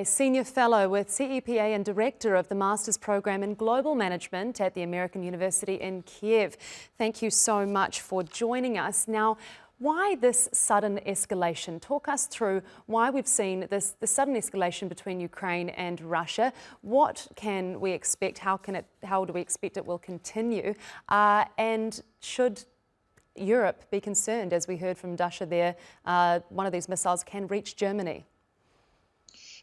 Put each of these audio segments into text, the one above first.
A senior fellow with CEPA and director of the Master's Program in Global Management at the American University in Kiev. Thank you so much for joining us. Now, why this sudden escalation? Talk us through why we've seen this sudden escalation between Ukraine and Russia. What can we expect? How do we expect it will continue? And should Europe be concerned, as we heard from Dasha there, one of these missiles can reach Germany?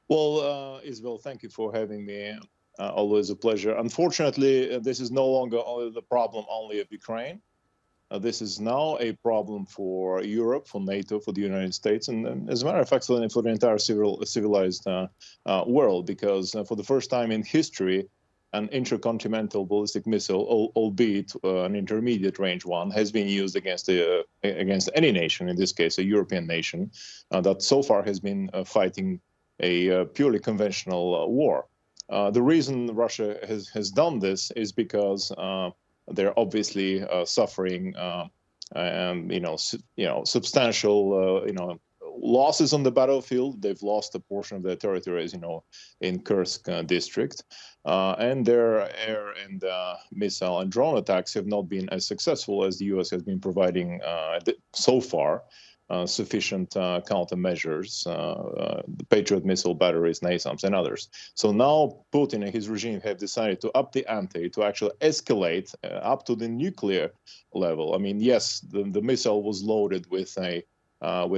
Well, Isabel, thank you for having me. Always a pleasure. Unfortunately, this is no longer only the problem only of Ukraine. This is now a problem for Europe, for NATO, for the United States, and as a matter of fact, for the entire civilized world, because for the first time in history, an intercontinental ballistic missile, albeit an intermediate range one, has been used against any nation, in this case, a European nation, that so far has been fighting a purely conventional war. The reason Russia has done this is because they're obviously suffering, substantial, losses on the battlefield. They've lost a portion of their territories, in Kursk district, and their air and missile and drone attacks have not been as successful as the U.S. has been providing so far. Sufficient countermeasures, the Patriot missile batteries, NASAMS, and others. So now Putin and his regime have decided to up the ante, to actually escalate up to the nuclear level. I mean, yes, the missile was loaded with a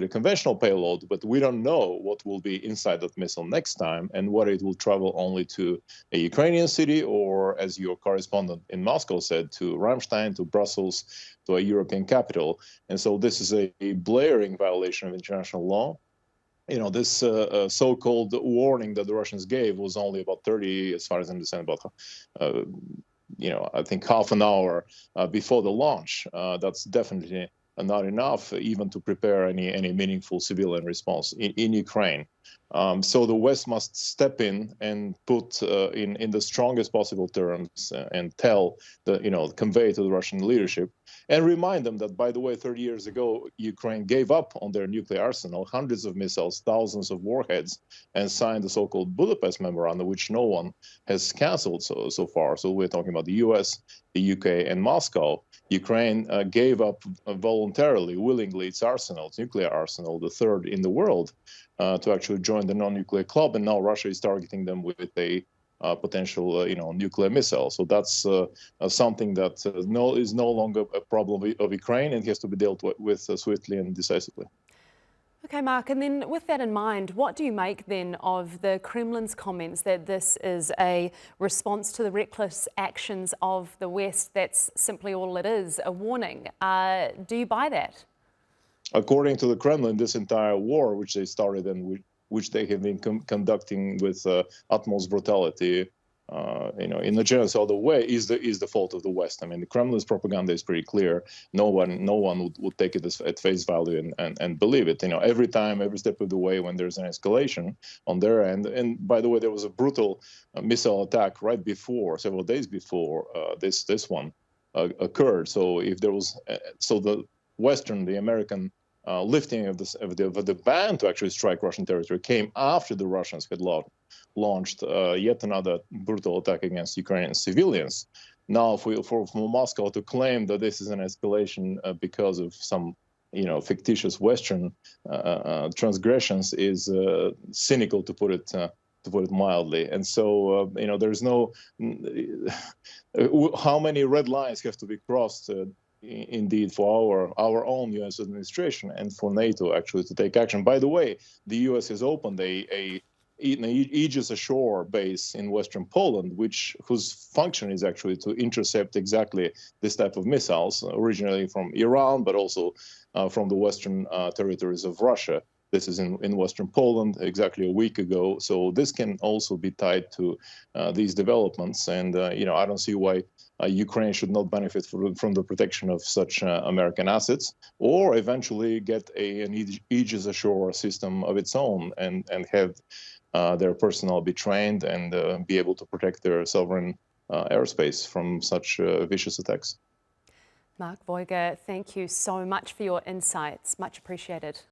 conventional payload, but we don't know what will be inside that missile next time, and whether it will travel only to a Ukrainian city or, as your correspondent in Moscow said, to Ramstein, to Brussels, to a European capital. And so this is a blaring violation of international law. This so-called warning that the Russians gave was only about 30, as far as I understand, about I think half an hour before the launch. That's definitely not enough even to prepare any meaningful civilian response in Ukraine. So the West must step in and put in the strongest possible terms and convey to the Russian leadership and remind them that, by the way, 30 years ago, Ukraine gave up on their nuclear arsenal, hundreds of missiles, thousands of warheads, and signed the so-called Budapest Memorandum, which no one has canceled so far. So we're talking about the US, the UK, and Moscow. Ukraine gave up voluntarily, willingly, its arsenal, its nuclear arsenal, the third in the world, to actually join the non-nuclear club, and now Russia is targeting them with a potential, nuclear missile. So that's something that is no longer a problem of Ukraine and has to be dealt with swiftly and decisively. Okay, Mark, and then with that in mind, what do you make then of the Kremlin's comments that this is a response to the reckless actions of the West? That's simply all it is, a warning. Do you buy that? According to the Kremlin, this entire war, which they started and which they have been conducting with utmost brutality, in a genocidal way, is the fault of the West. I mean, the Kremlin's propaganda is pretty clear. No one would take it at face value and believe it. Every time, every step of the way, when there's an escalation on their end. And by the way, there was a brutal missile attack right before, several days before this one occurred. So if there was, the American lifting of the ban to actually strike Russian territory came after the Russians had launched yet another brutal attack against Ukrainian civilians. Now, for Moscow to claim that this is an escalation because of some, fictitious Western transgressions is cynical, to put it mildly. And so, there's no how many red lines have to be crossed. Indeed, for our own U.S. administration and for NATO actually to take action. By the way, the U.S. has opened an Aegis ashore base in Western Poland, whose function is actually to intercept exactly this type of missiles, originally from Iran, but also from the western territories of Russia. This is in Western Poland exactly a week ago. So this can also be tied to these developments. And, I don't see why Ukraine should not benefit from the protection of such American assets, or eventually get an Aegis ashore system of its own and have their personnel be trained and be able to protect their sovereign airspace from such vicious attacks. Mark Voyger, thank you so much for your insights. Much appreciated.